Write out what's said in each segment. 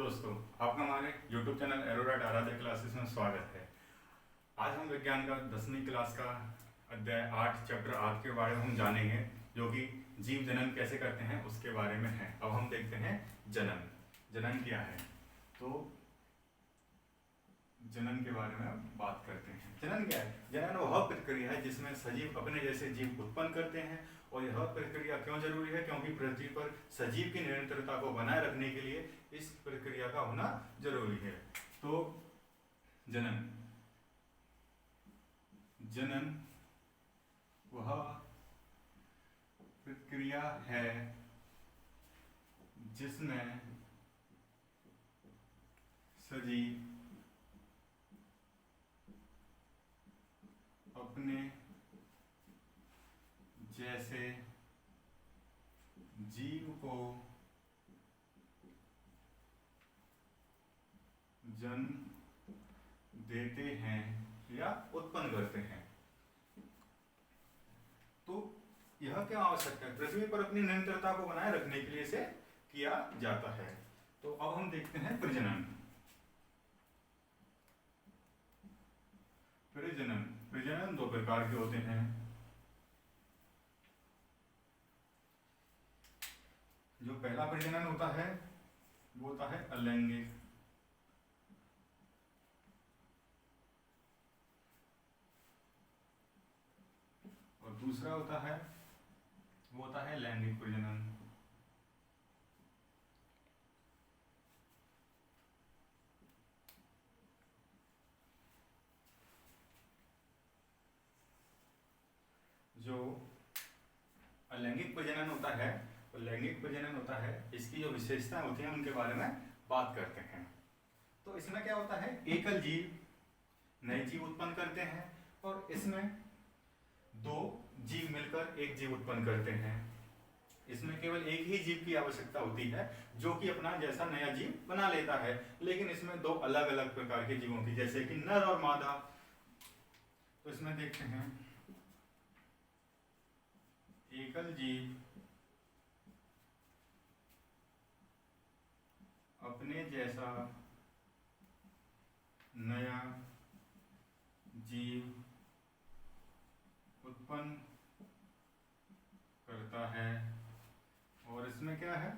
दोस्तों, आपका हमारे YouTube चैनल एरोडॉट आराध्या क्लासेस में स्वागत है। आज हम विज्ञान का 10वीं क्लास का अध्याय 8 चैप्टर 8 के बारे में हम जानेंगे, जो कि जीव जनन कैसे करते हैं उसके बारे में है। अब हम देखते हैं जनन। जनन क्या है, तो जनन के बारे में अब बात करते हैं। जनन क्या है? जनन वह प्रक्रिया है जिसमें सजीव अपने जैसे जीव उत्पन्न करते हैं। और यह प्रक्रिया क्यों जरूरी है? क्योंकि पृथ्वी पर सजीव की निरंतरता को बनाए रखने के लिए इस प्रक्रिया का होना जरूरी है। तो जनन जनन वह प्रक्रिया है जिसमें सजीव अपने जैसे जीव को जन्म देते हैं या उत्पन्न करते हैं। तो यह क्या आवश्यक है? पृथ्वी पर अपनी निरंतरता को बनाए रखने के लिए इसे किया जाता है। तो अब हम देखते हैं प्रजनन। प्रजनन दो प्रकार के होते हैं। जो पहला प्रजनन होता है वो होता है अलैंगिक, और दूसरा होता है वो होता है लैंगिक प्रजनन। जो अलैंगिक प्रजनन होता है, तो लैंगिक प्रजनन होता है, इसकी जो विशेषताएं होती हैं उनके बारे में बात करते हैं। तो इसमें क्या होता है? एकल जीव नए जीव उत्पन्न करते हैं, और इसमें दो जीव मिलकर एक जीव उत्पन्न करते हैं। इसमें केवल एक ही जीव की आवश्यकता होती है जो कि अपना जैसा नया जीव बना लेता है, लेकिन इसमें दो अलग अलग प्रकार के जीवों की, जैसे कि नर और मादा। तो इसमें देखते हैं, एकल जीव अपने जैसा नया जीव उत्पन्न करता है, और इसमें क्या है?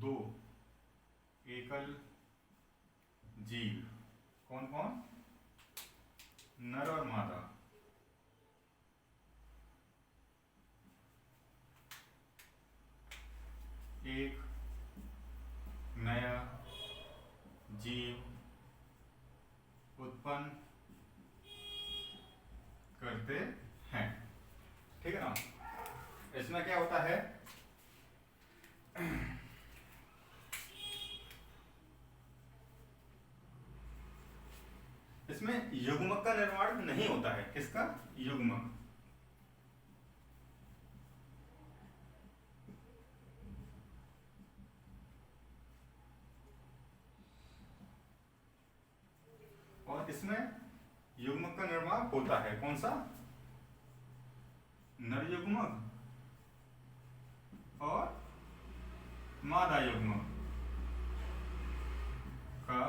दो एकल जीव, कौन कौन? नर और मादा। एक नया जीव उत्पन्न करते हैं। ठीक है ना? इसमें क्या होता है? इसमें युग्मक का निर्माण नहीं होता है। किसका? युग्मक। और इसमें युग्मक का निर्माण होता है। कौन सा? नर युग्मक और मादा युग्मक का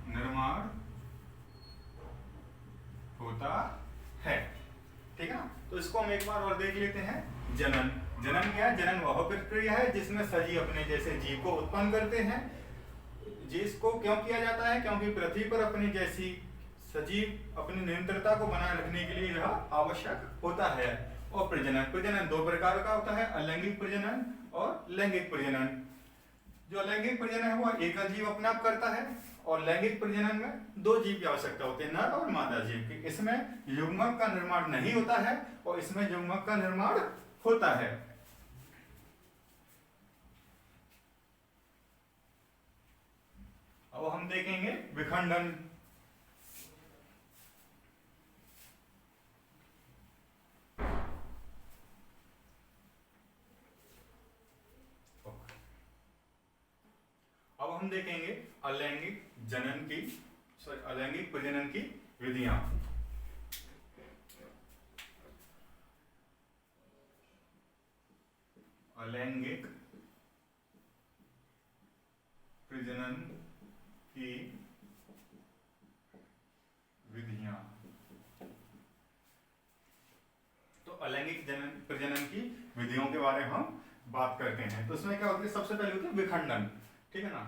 निर्माण होता है। ठीक है ना? तो इसको हम एक बार और देख लेते हैं। जनन जनन क्या है? जनन वह प्रक्रिया है जिसमें सजीव अपने जैसे जीव को उत्पन्न करते हैं। जिसको क्यों किया जाता है? क्योंकि पृथ्वी पर अपनी जैसी सजीव अपनी निरंतरता को बनाए रखने के लिए यह आवश्यक होता है। और प्रजनन दो प्रकार का होता है, अलैंगिक प्रजनन और लैंगिक प्रजनन। जो अलैंगिक प्रजनन है वो एकल जीव अपने आप करता है, और लैंगिक प्रजनन में दो जीव की आवश्यकता होती है, नर और मादा जीव की। इसमें युग्मक का निर्माण नहीं होता है, और इसमें युग्मक का निर्माण होता है। अब हम देखेंगे विखंडन। अब हम देखेंगे अलैंगिक जनन की अलैंगिक प्रजनन की विधियां। अलैंगिक प्रजनन की विधियां। तो अलैंगिक प्रजनन की विधियों के बारे में हम बात करते हैं। तो इसमें क्या होती है, सबसे पहले होती है विखंडन, ठीक है ना।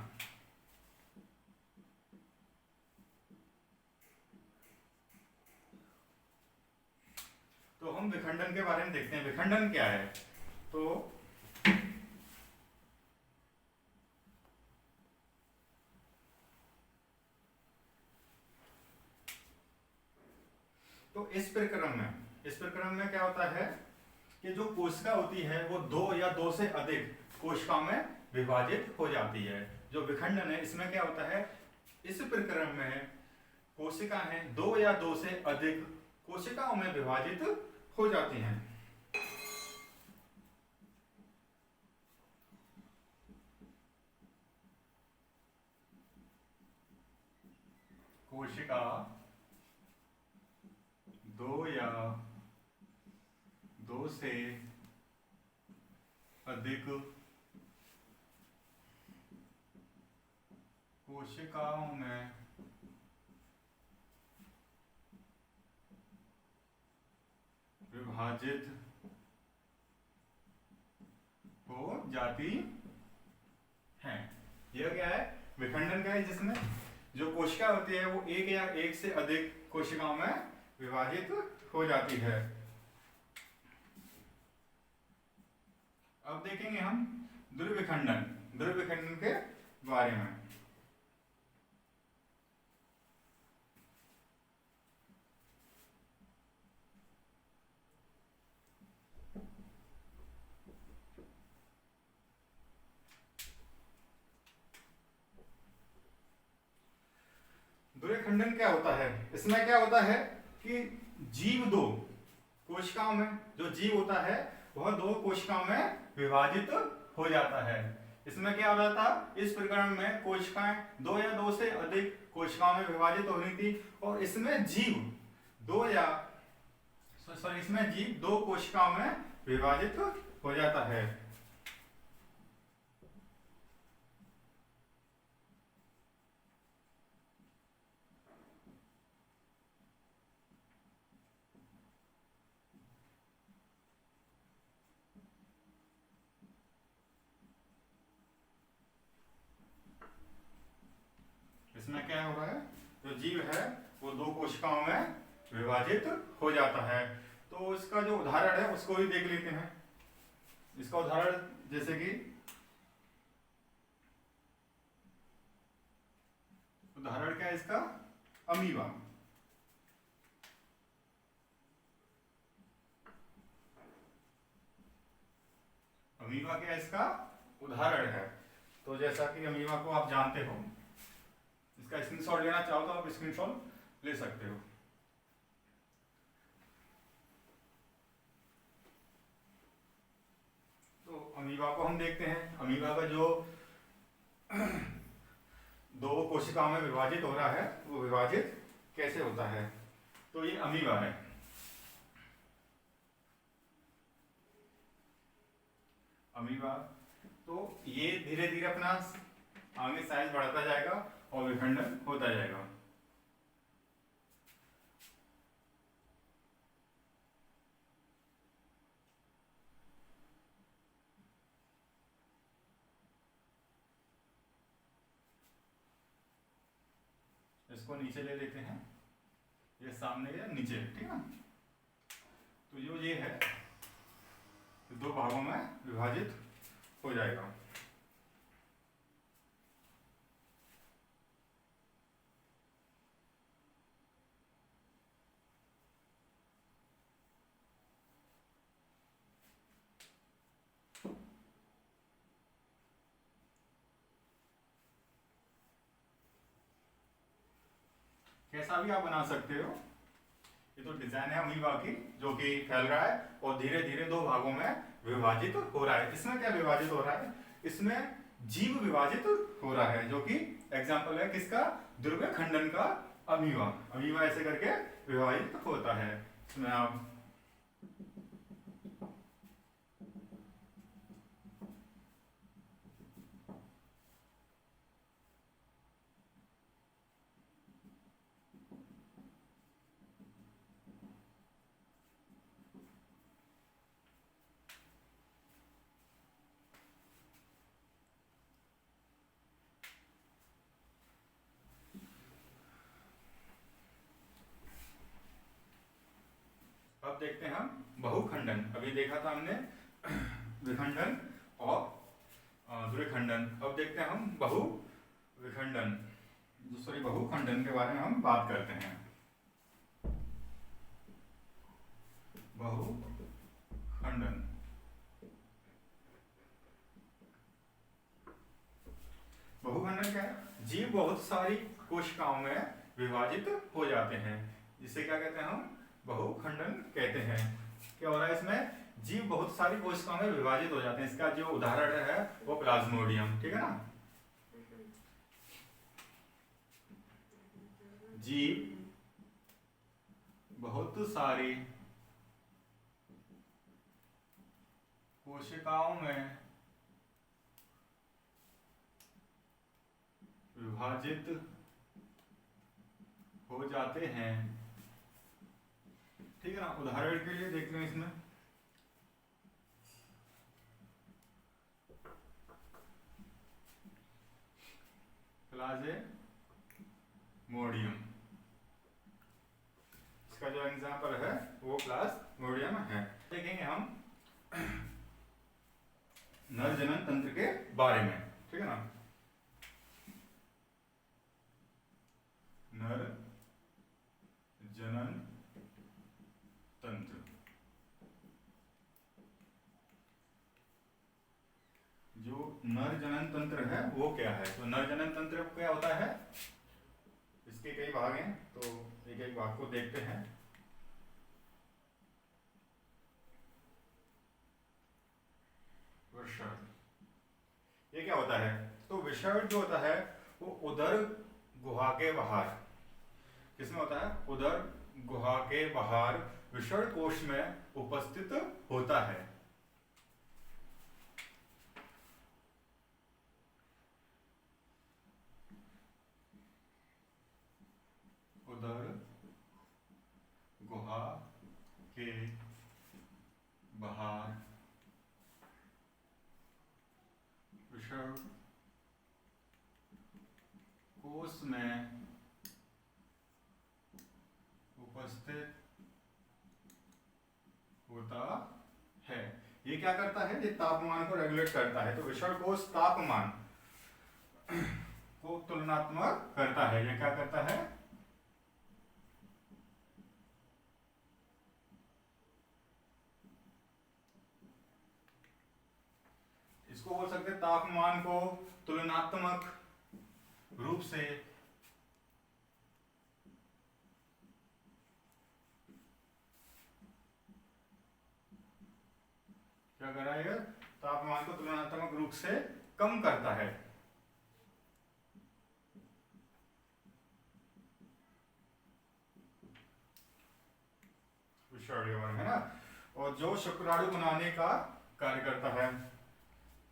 तो हम विखंडन के बारे में देखते हैं, विखंडन क्या है। तो इस प्रक्रम में क्या होता है कि जो कोशिका होती है वो दो या दो से अधिक कोशिकाओं में विभाजित हो जाती है। जो विखंडन है इसमें क्या होता है, इस प्रक्रम में कोशिकाएं दो या दो से अधिक कोशिकाओं में विभाजित हो जाती हैं। कोशिका दो या दो से अधिक कोशिकाओं में विभाजित हो जाती हैं। यह क्या है, विखंडन क्या है, जिसमें जो कोशिका होती है वो एक या एक से अधिक कोशिकाओं में विभाजित हो जाती है। अब देखेंगे हम द्रुविखंडन के बारे में। द्रुविखंडन क्या होता है, इसमें क्या होता है कि जीव दो कोशिकाओं में, जो जीव होता है वह दो कोशिकाओं में विभाजित हो जाता है। इसमें क्या हो रहा था, इस प्रकरण में कोशिकाएं दो या दो से अधिक कोशिकाओं में विभाजित हो रही थी और इसमें जीव दो कोशिकाओं में विभाजित हो जाता है। इसमें क्या हो रहा है, जो जीव है वो दो कोशिकाओं में विभाजित हो जाता है। तो इसका जो उदाहरण है उसको भी देख लेते हैं। इसका उदाहरण जैसे कि उदाहरण क्या है इसका, अमीबा। अमीबा क्या इसका उदाहरण है। तो जैसा कि अमीबा को आप जानते हो, इसका स्क्रीनशॉट लेना चाहो तो आप स्क्रीनशॉट ले सकते हो। तो अमीबा को हम देखते हैं। अमीबा का जो दो कोशिकाओं में विभाजित हो रहा है वो विभाजित कैसे होता है। तो ये अमीबा है। अमीबा तो ये धीरे धीरे अपना आगे साइज बढ़ता जाएगा और विखंडन होता जाएगा। इसको नीचे ले लेते हैं, ये सामने या नीचे, ठीक है। तो जो ये है दो भागों में विभाजित हो जाएगा। कैसा भी आप बना सकते हो। ये तो डिजाइन है अमीबा की जो कि फैल रहा है और धीरे धीरे दो भागों में विभाजित हो रहा है। इसमें क्या विभाजित हो रहा है, इसमें जीव विभाजित हो रहा है, जो कि एग्जाम्पल है किसका, द्रुविखंडन का अमीबा। अमीबा ऐसे करके विभाजित होता है। इसमें आप देखते हैं हम बहुखंडन। अभी देखा था हमने विखंडन और द्विखंडन। अब देखते हैं हम बहुविखंडन, सॉरी बहुखंडन के बारे में हम बात करते हैं। बहुखंडन, बहुखंडन क्या है? जीव बहुत सारी कोशिकाओं में विभाजित हो जाते हैं, जिसे क्या कहते हैं हम? बहुखंडन कहते हैं। क्या हो रहा है इसमें? जीव बहुत सारी कोशिकाओं में विभाजित हो जाते हैं। इसका जो उदाहरण है वो प्लाज्मोडियम, ठीक है ना। जीव बहुत सारी कोशिकाओं में विभाजित हो जाते हैं, ठीक है ना। उदाहरण के लिए देख लो इसमें, प्लाज्मोडियम, इसका जो एग्जाम्पल है वो प्लाज्मोडियम है। देखेंगे हम नर जनन तंत्र के बारे में, ठीक है ना। नर जनन तंत्र, जो नर जनन तंत्र है वो क्या है? तो नर जनन तंत्र क्या होता है? इसके कई भाग हैं, तो एक एक भाग को देखते हैं। विषण, ये क्या होता है? तो विषण जो होता है वो उदर गुहा के बाहर, किसमें होता है? उदर गुहा के बाहर विषण कोश में उपस्थित होता है। उदर गुहा के बाहर विषण कोश में उपस्थित होता है। ये क्या करता है? ये तापमान को रेगुलेट करता है। तो विषण कोश तापमान को तुलनात्मक करता है। ये क्या करता है? इसको बोल सकते हैं तापमान को तुलनात्मक रूप से क्या कराएगा? तापमान को तुलनात्मक रूप से कम करता है। है ना। और जो शुक्राणु बनाने का कार्य करता है,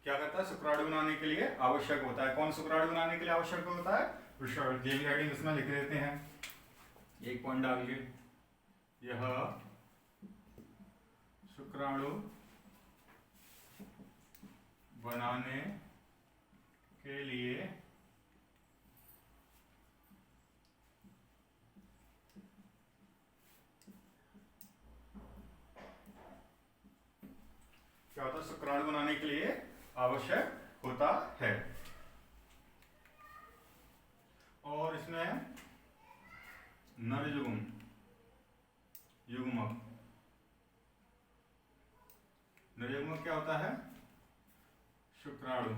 क्या करता है? शुक्राणु बनाने के लिए आवश्यक होता है। कौन शुक्राणु बनाने के लिए आवश्यक होता है? विषण। जेबी हेडिंग इसमें लिख देते हैं, एक पॉइंट डालिए, यह शुक्राणु बनाने के लिए क्या होता है? शुक्राणु बनाने के लिए आवश्यक होता है। और इसमें नरयुग्म, युग्मक, नरयुग्मक क्या होता है? शुक्राणु।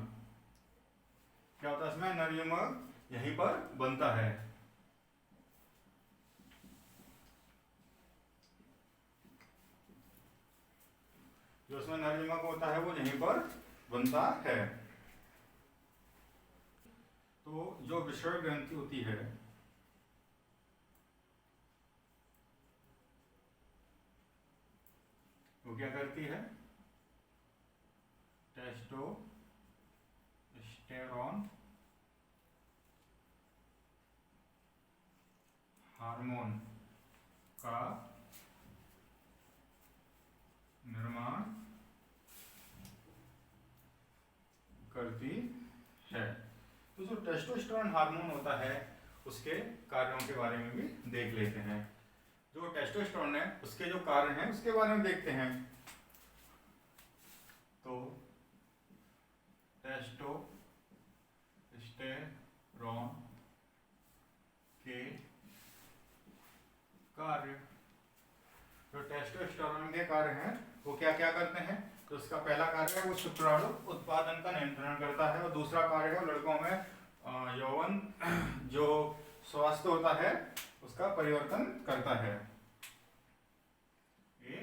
क्या होता है इसमें? नरयुग्मक यहीं पर बनता है। जो उसमें नरयुग्मक होता है वो यहीं पर बनता है। तो जो विषण ग्रंथि होती है वो क्या करती है? टेस्टोस्टेरोन हार्मोन का निर्माण करती है। तो जो टेस्टोस्टेरोन हार्मोन होता है उसके कार्यों के बारे में भी देख लेते हैं। जो टेस्टोस्टेरोन है उसके जो कार्य हैं उसके बारे में देखते हैं। तो टेस्टोस्टेरोन के कार्य, जो टेस्टोस्टेरोन के कार्य हैं वो क्या क्या करते हैं। तो उसका पहला कार्य है वो शुक्राणु उत्पादन का नियंत्रण करता है, और दूसरा कार्य है लड़कों में यौवन जो स्वास्थ्य होता है उसका परिवर्तन करता है। ए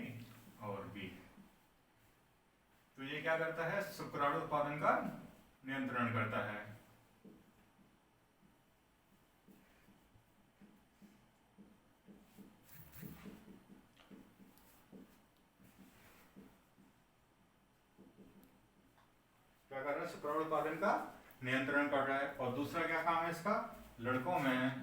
और बी। तो ये क्या करता है, शुक्राणु उत्पादन का नियंत्रण करता है। क्या कर रहा है, शुक्राणु उत्पादन का नियंत्रण कर रहा है। और दूसरा क्या काम है इसका, लड़कों में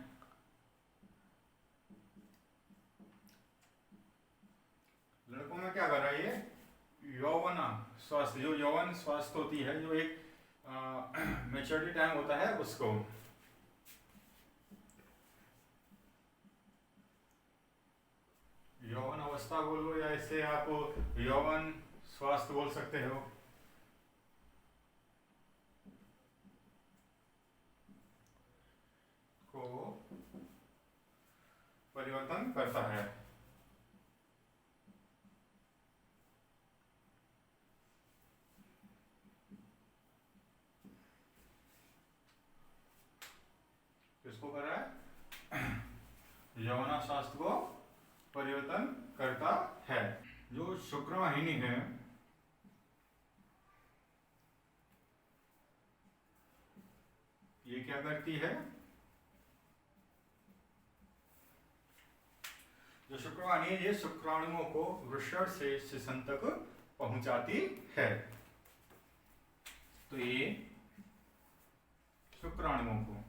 क्या कर रहा है, ये यौवन स्वास्थ्य, जो यौवन स्वास्थ्य होती है, जो एक मैच्योरिटी टाइम होता है उसको, यौवन अवस्था बोल लो या इससे आप यौवन स्वास्थ्य बोल सकते हो, को परिवर्तन करता है। किसको कर रहा है, यौवन स्वास्थ्य को परिवर्तन करता है। जो शुक्रवाहिनी है ये क्या करती है, जो शुक्रवाहिनी है ये शुक्राणुओं को वृषण से शिशन तक पहुंचाती है। तो ये शुक्राणुओं को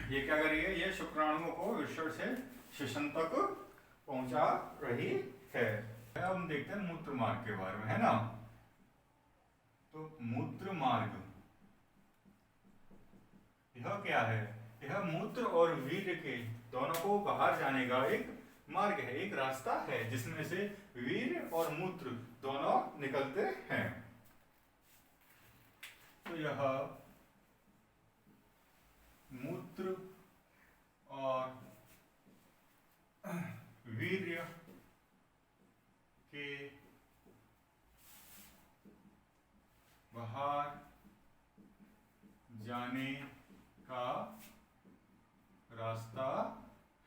ये क्या कर रही है, ये शुक्राणुओं को वृषण से शिशन तक पहुंचा रही है। अब हम देखते हैं मूत्र मार्ग के बारे में, है ना। तो मूत्र मार्ग यह क्या है, यह मूत्र और वीर्य के दोनों को बाहर जाने का एक मार्ग है, एक रास्ता है जिसमें से वीर्य और मूत्र दोनों निकलते हैं। तो यह मूत्र और वीर्य के बाहर जाने का रास्ता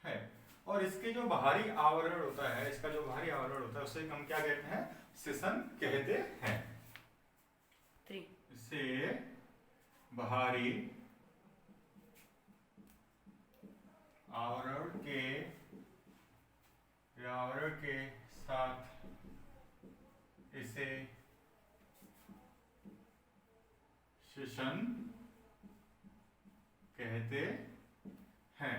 है। और इसके जो बाहरी आवरण होता है, इसका जो बाहरी आवरण होता है उसे हम क्या कहते हैं, शिशन कहते हैं। इसे बाहरी आवरण के साथ इसे शिशन कहते हैं।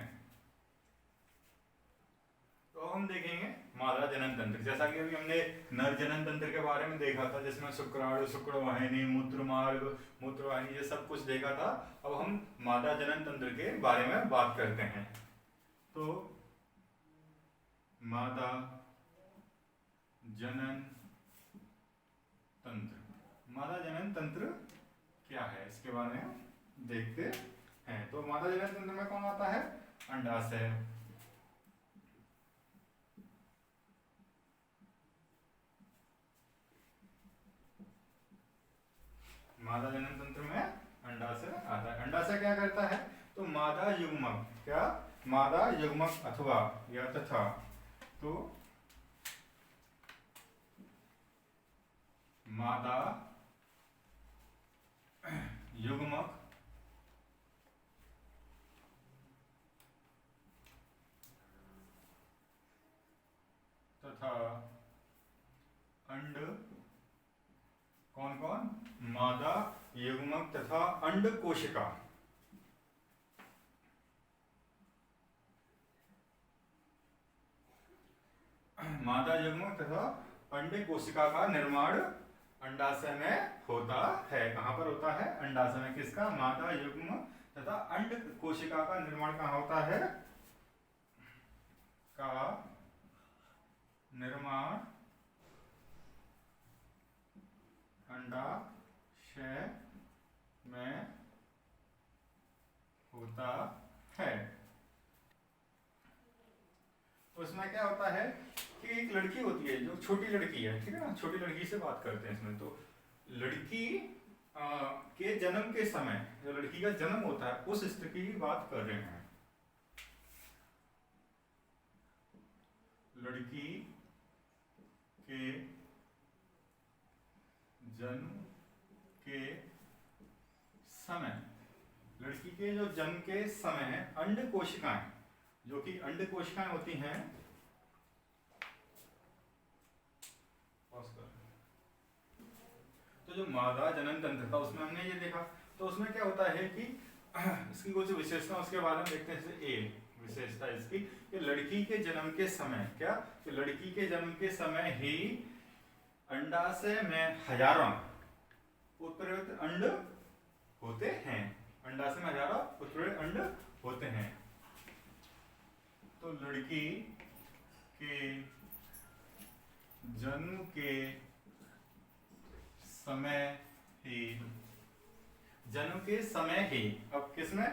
तो हम देखेंगे मादा जनन तंत्र, जैसा कि अभी हमने नर जनन तंत्र के बारे में देखा था जिसमें शुक्राणु, शुक्रवाहिनी, मूत्रमार्ग, मूत्रवाहिनी ये सब कुछ देखा था। अब हम मादा जनन तंत्र के बारे में बात करते हैं। तो मादा जनन तंत्र, मादा जनन तंत्र क्या है इसके बारे में देखते हैं। तो मादा जनन तंत्र में कौन आता है, अंडाशय। मादा जनन तंत्र में अंडाशय आता है। अंडाशय क्या करता है, तो मादा युग्मक, क्या, मादा युग्मक अथवा या तथा, तो मादा युग्मक कौन? मादा युग्मक तथा अंड कोशिका। मादा युग्मक तथा अंड कोशिका का निर्माण अंडाशय में होता है। कहां पर होता है? अंडाशय में। किसका? मादा युग्म तथा अंड कोशिका का निर्माण कहां होता है? का निर्माण अंडाशय में होता है। उसमें क्या होता है कि एक लड़की होती है, जो छोटी लड़की है, ठीक है ना, छोटी लड़की से बात करते हैं इसमें। तो लड़की के जन्म के समय, जो लड़की का जन्म होता है, उस स्थिति की बात कर रहे हैं। लड़की के जन्म के समय, लड़की के जो जन्म के समय है, अंड कोशिकाएं, जो कि अंड कोशिकाएं होती हैं, तो जो मादा जनन तंत्र था उसमें हमने ये देखा। तो उसमें क्या होता है कि इसकी कुछ विशेषता उसके बारे में देखते हैं। जैसे ए विशेषता इसकी कि लड़की के जन्म के समय, क्या कि लड़की के जन्म के समय ही अंडाशय में हजारों उत्प्रेरित अंड होते हैं। अंडाशय में हजारों उत्प्रेरित अंड होते हैं। तो लड़की के जन्म के समय ही, जन्म के समय ही, अब किसमें?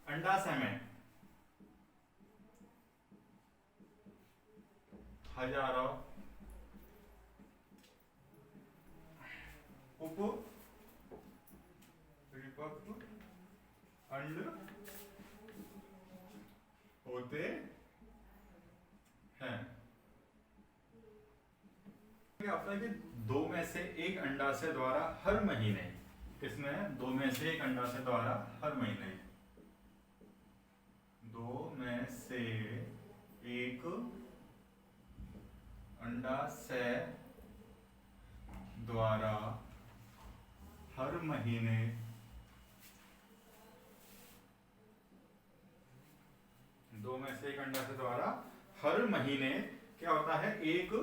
अंडाशय में हजारों उप परिपक्व अंड होते हैं। क्या होता है कि दो में से एक अंडाशय द्वारा हर महीने, किसमें? दो में से एक अंडाशय द्वारा हर महीने, दो में से एक अंडाशय द्वारा हर महीने दो में से एक अंडाशय द्वारा हर महीने क्या होता है? एक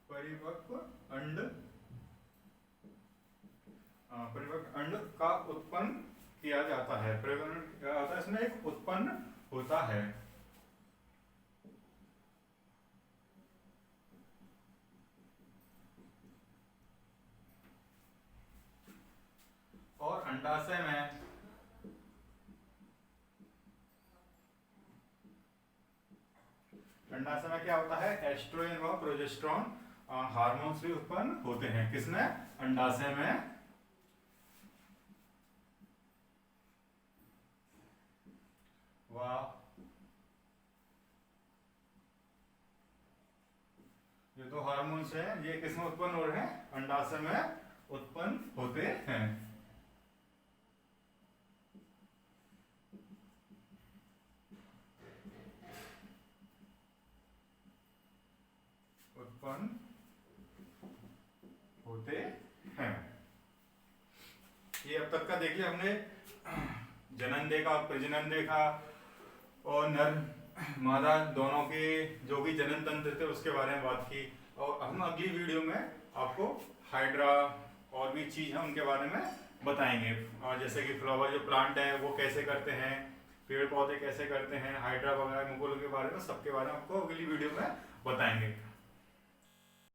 परिपक्व अंड का उत्पन्न किया जाता है। परिपक्व क्या होता है? इसमें एक उत्पन्न होता है। और अंडाशय में क्या होता है? एस्ट्रोजन व प्रोजेस्टेरॉन हार्मोन्स भी उत्पन्न होते हैं। किसमें? अंडाशय में। ये दो हार्मोन्स हैं, ये किसमें उत्पन्न हो रहे हैं? अंडाशय में उत्पन्न होते हैं। उत्पन्न होते हैं। ये अब तक का देखिए हमने जनन देखा, प्रजनन देखा और नर मादा दोनों के जो भी जनन तंत्र थे उसके बारे में बात की। और हम अगली वीडियो में आपको हाइड्रा और भी चीज है उनके बारे में बताएंगे। और जैसे कि फ्लावर जो प्लांट है वो कैसे करते हैं, पेड़ पौधे कैसे करते हैं, हाइड्रा वगैरह मुकुल के बारे में, सबके बारे में आपको अगली वीडियो में बताएंगे।